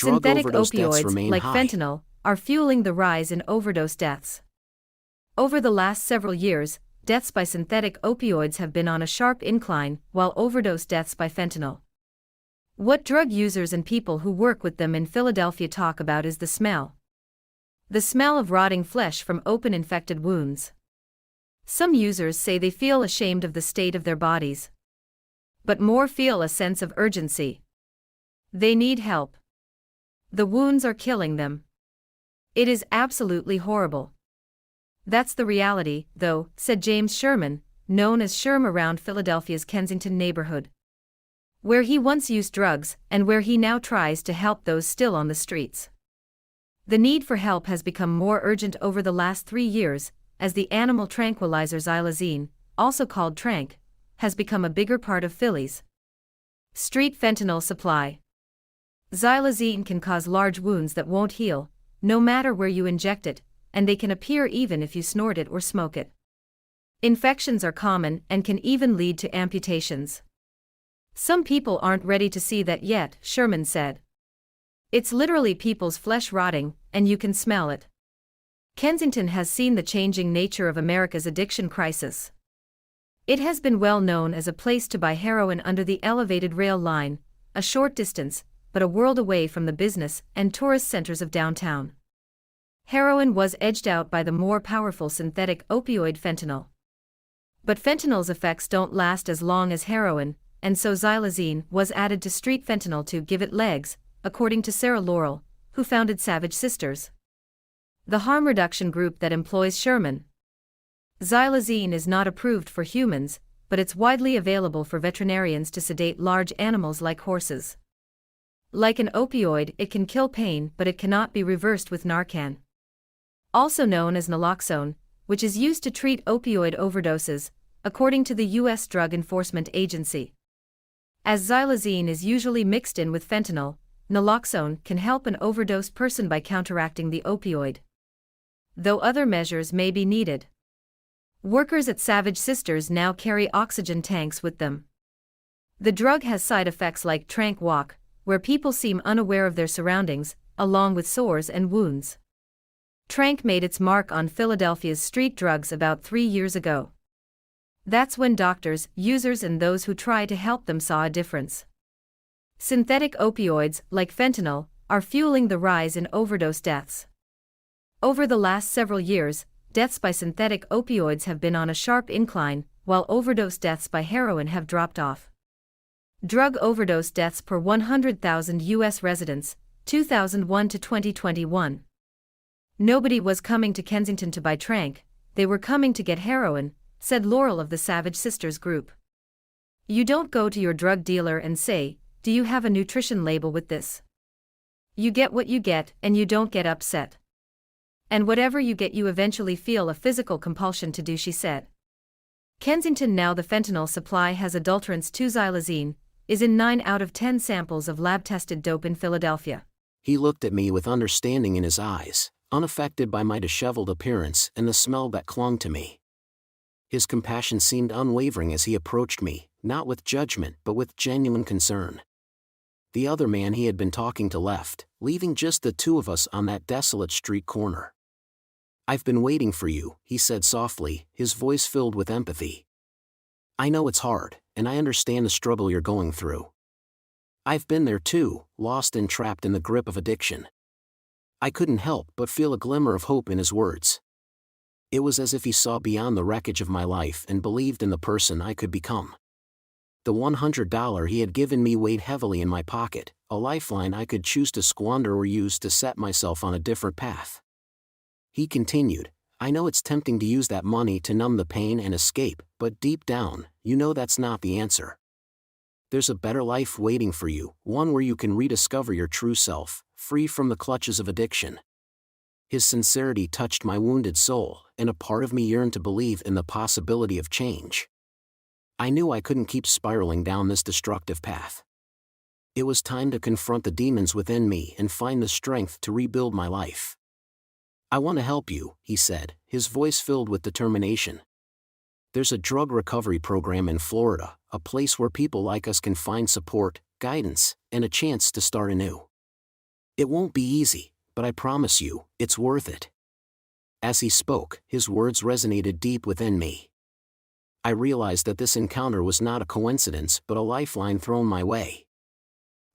drug Synthetic overdose deaths opioids, remain like high. fentanyl, are fueling the rise in overdose deaths. Over the last several years, deaths by synthetic opioids have been on a sharp incline, while overdose deaths by fentanyl. What drug users and people who work with them in Philadelphia talk about is the smell. The smell of rotting flesh from open infected wounds. Some users say they feel ashamed of the state of their bodies. But more feel a sense of urgency. They need help. The wounds are killing them. It is absolutely horrible. That's the reality, though, said James Sherman, known as Sherm around Philadelphia's Kensington neighborhood, where he once used drugs and where he now tries to help those still on the streets. The need for help has become more urgent over the last 3 years, as the animal tranquilizer xylazine, also called tranq, has become a bigger part of Philly's street fentanyl supply. Xylazine can cause large wounds that won't heal, no matter where you inject it, and they can appear even if you snort it or smoke it. Infections are common and can even lead to amputations. Some people aren't ready to see that yet, Sherman said. It's literally people's flesh rotting, and you can smell it. Kensington has seen the changing nature of America's addiction crisis. It has been well known as a place to buy heroin under the elevated rail line, a short distance, but a world away from the business and tourist centers of downtown. Heroin was edged out by the more powerful synthetic opioid fentanyl. But fentanyl's effects don't last as long as heroin, and so xylazine was added to street fentanyl to give it legs, according to Sarah Laurel, who founded Savage Sisters, the harm reduction group that employs Sherman. Xylazine is not approved for humans, but it's widely available for veterinarians to sedate large animals like horses. Like an opioid, it can kill pain, but it cannot be reversed with Narcan, also known as naloxone, which is used to treat opioid overdoses, according to the U.S. Drug Enforcement Agency. As xylazine is usually mixed in with fentanyl, naloxone can help an overdosed person by counteracting the opioid, though other measures may be needed. Workers at Savage Sisters now carry oxygen tanks with them. The drug has side effects like tranq walk, where people seem unaware of their surroundings, along with sores and wounds. Tranq made its mark on Philadelphia's street drugs about 3 years ago. That's when doctors, users and those who try to help them saw a difference. Synthetic opioids, like fentanyl, are fueling the rise in overdose deaths. Over the last several years, deaths by synthetic opioids have been on a sharp incline, while overdose deaths by heroin have dropped off. Drug overdose deaths per 100,000 U.S. residents, 2001 to 2021. Nobody was coming to Kensington to buy tranq, they were coming to get heroin, said Laurel of the Savage Sisters group. You don't go to your drug dealer and say, "Do you have a nutrition label with this?" You get what you get and you don't get upset. And whatever you get you eventually feel a physical compulsion to do, she said. Kensington now the fentanyl supply has adulterants to xylazine, is in 9 out of 10 samples of lab-tested dope in Philadelphia. He looked at me with understanding in his eyes, unaffected by my disheveled appearance and the smell that clung to me. His compassion seemed unwavering as he approached me, not with judgment but with genuine concern. The other man he had been talking to left, leaving just the two of us on that desolate street corner. "I've been waiting for you," he said softly, his voice filled with empathy. "I know it's hard, and I understand the struggle you're going through. I've been there too, lost and trapped in the grip of addiction." I couldn't help but feel a glimmer of hope in his words. It was as if he saw beyond the wreckage of my life and believed in the person I could become. The $100 he had given me weighed heavily in my pocket, a lifeline I could choose to squander or use to set myself on a different path. He continued, "I know it's tempting to use that money to numb the pain and escape, but deep down, you know that's not the answer. There's a better life waiting for you, one where you can rediscover your true self, free from the clutches of addiction." His sincerity touched my wounded soul, and a part of me yearned to believe in the possibility of change. I knew I couldn't keep spiraling down this destructive path. It was time to confront the demons within me and find the strength to rebuild my life. "I want to help you," he said, his voice filled with determination. "There's a drug recovery program in Florida, a place where people like us can find support, guidance, and a chance to start anew. It won't be easy, but I promise you, it's worth it." As he spoke, his words resonated deep within me. I realized that this encounter was not a coincidence but a lifeline thrown my way.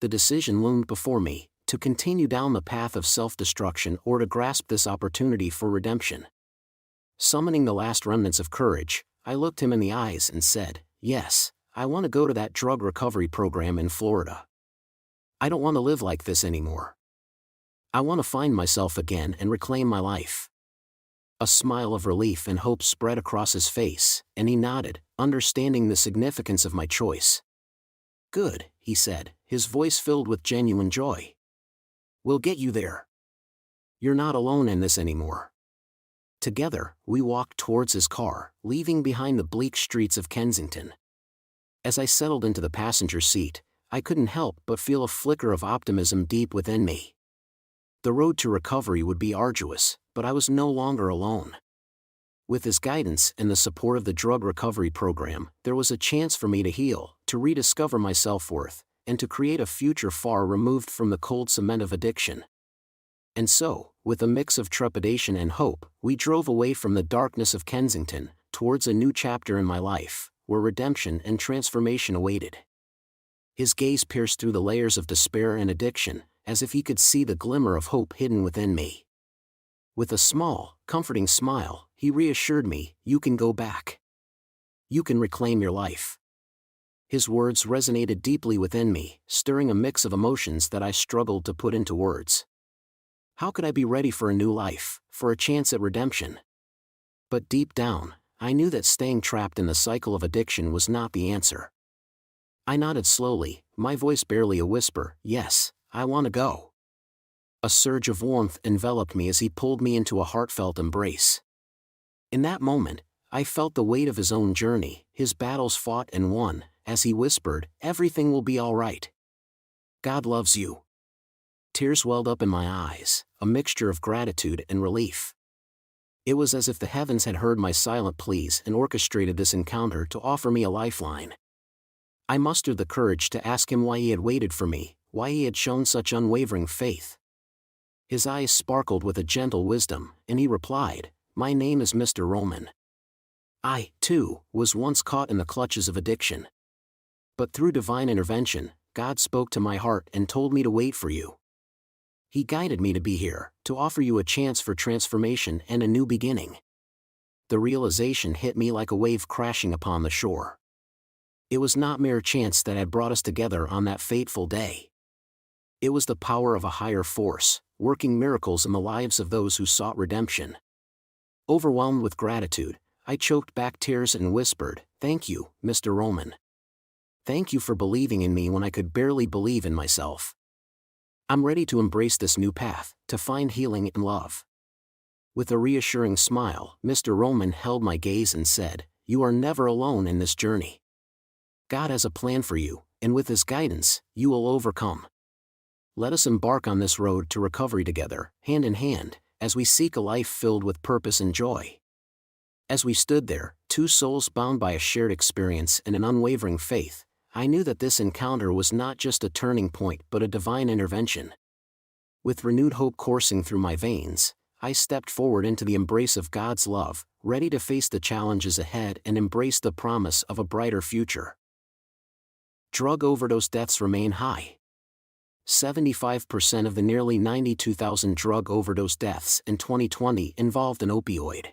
The decision loomed before me, to continue down the path of self-destruction or to grasp this opportunity for redemption. Summoning the last remnants of courage, I looked him in the eyes and said, "Yes, I want to go to that drug recovery program in Florida. I don't want to live like this anymore. I want to find myself again and reclaim my life." A smile of relief and hope spread across his face, and he nodded, understanding the significance of my choice. "Good," he said, his voice filled with genuine joy. "We'll get you there. You're not alone in this anymore." Together, we walked towards his car, leaving behind the bleak streets of Kensington. As I settled into the passenger seat, I couldn't help but feel a flicker of optimism deep within me. The road to recovery would be arduous, but I was no longer alone. With his guidance and the support of the drug recovery program, there was a chance for me to heal, to rediscover my self-worth, and to create a future far removed from the cold cement of addiction. And so, with a mix of trepidation and hope, we drove away from the darkness of Kensington, towards a new chapter in my life, where redemption and transformation awaited. His gaze pierced through the layers of despair and addiction, as if he could see the glimmer of hope hidden within me. With a small, comforting smile, he reassured me, "You can go back. You can reclaim your life." His words resonated deeply within me, stirring a mix of emotions that I struggled to put into words. How could I be ready for a new life, for a chance at redemption? But deep down, I knew that staying trapped in the cycle of addiction was not the answer. I nodded slowly, my voice barely a whisper, "Yes, I want to go." A surge of warmth enveloped me as he pulled me into a heartfelt embrace. In that moment, I felt the weight of his own journey, his battles fought and won, as he whispered, "Everything will be all right. God loves you." Tears welled up in my eyes, a mixture of gratitude and relief. It was as if the heavens had heard my silent pleas and orchestrated this encounter to offer me a lifeline. I mustered the courage to ask him why he had waited for me, why he had shown such unwavering faith. His eyes sparkled with a gentle wisdom, and he replied, "My name is Mr. Roman. I, too, was once caught in the clutches of addiction. But through divine intervention, God spoke to my heart and told me to wait for you. He guided me to be here, to offer you a chance for transformation and a new beginning." The realization hit me like a wave crashing upon the shore. It was not mere chance that had brought us together on that fateful day. It was the power of a higher force, working miracles in the lives of those who sought redemption. Overwhelmed with gratitude, I choked back tears and whispered, "Thank you, Mr. Roman. Thank you for believing in me when I could barely believe in myself. I'm ready to embrace this new path, to find healing and love." With a reassuring smile, Mr. Roman held my gaze and said, "You are never alone in this journey. God has a plan for you, and with His guidance, you will overcome. Let us embark on this road to recovery together, hand in hand, as we seek a life filled with purpose and joy." As we stood there, two souls bound by a shared experience and an unwavering faith, I knew that this encounter was not just a turning point but a divine intervention. With renewed hope coursing through my veins, I stepped forward into the embrace of God's love, ready to face the challenges ahead and embrace the promise of a brighter future. Drug overdose deaths remain high. 75% of the nearly 92,000 drug overdose deaths in 2020 involved an opioid.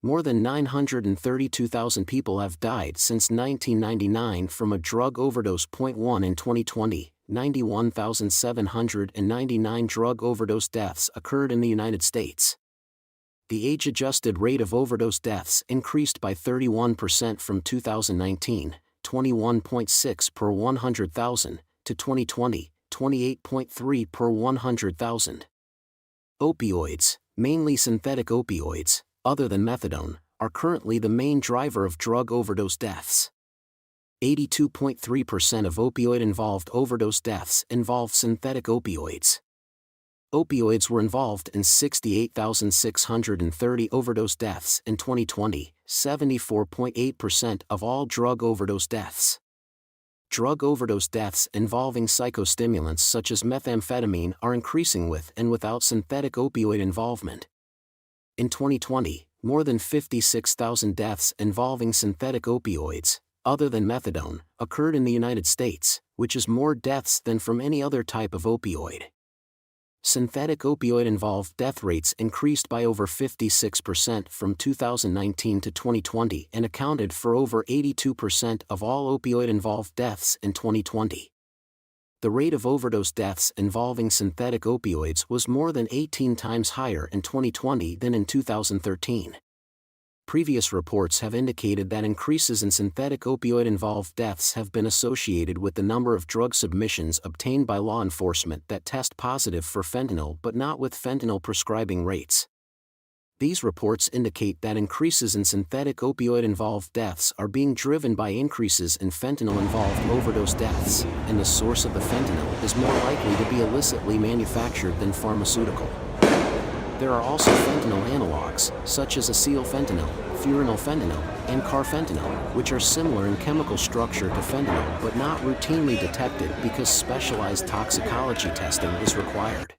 More than 932,000 people have died since 1999 from a drug overdose. 1 in 2020, 91,799 drug overdose deaths occurred in the United States. The age-adjusted rate of overdose deaths increased by 31% from 2019, 21.6 per 100,000, to 2020, 28.3 per 100,000. Opioids, mainly synthetic opioids, other than methadone, are currently the main driver of drug overdose deaths. 82.3% of opioid-involved overdose deaths involved synthetic opioids. Opioids were involved in 68,630 overdose deaths in 2020, 74.8% of all drug overdose deaths. drug overdose deaths involving psychostimulants such as methamphetamine are increasing with and without synthetic opioid involvement. In 2020, more than 56,000 deaths involving synthetic opioids, other than methadone, occurred in the United States, which is more deaths than from any other type of opioid. Synthetic opioid-involved death rates increased by over 56% from 2019 to 2020 and accounted for over 82% of all opioid-involved deaths in 2020. The rate of overdose deaths involving synthetic opioids was more than 18 times higher in 2020 than in 2013. Previous reports have indicated that increases in synthetic opioid-involved deaths have been associated with the number of drug submissions obtained by law enforcement that test positive for fentanyl but not with fentanyl prescribing rates. These reports indicate that increases in synthetic opioid-involved deaths are being driven by increases in fentanyl-involved overdose deaths, and the source of the fentanyl is more likely to be illicitly manufactured than pharmaceutical. There are also fentanyl analogs, such as acylfentanyl, furanylfentanyl, and carfentanyl, which are similar in chemical structure to fentanyl but not routinely detected because specialized toxicology testing is required.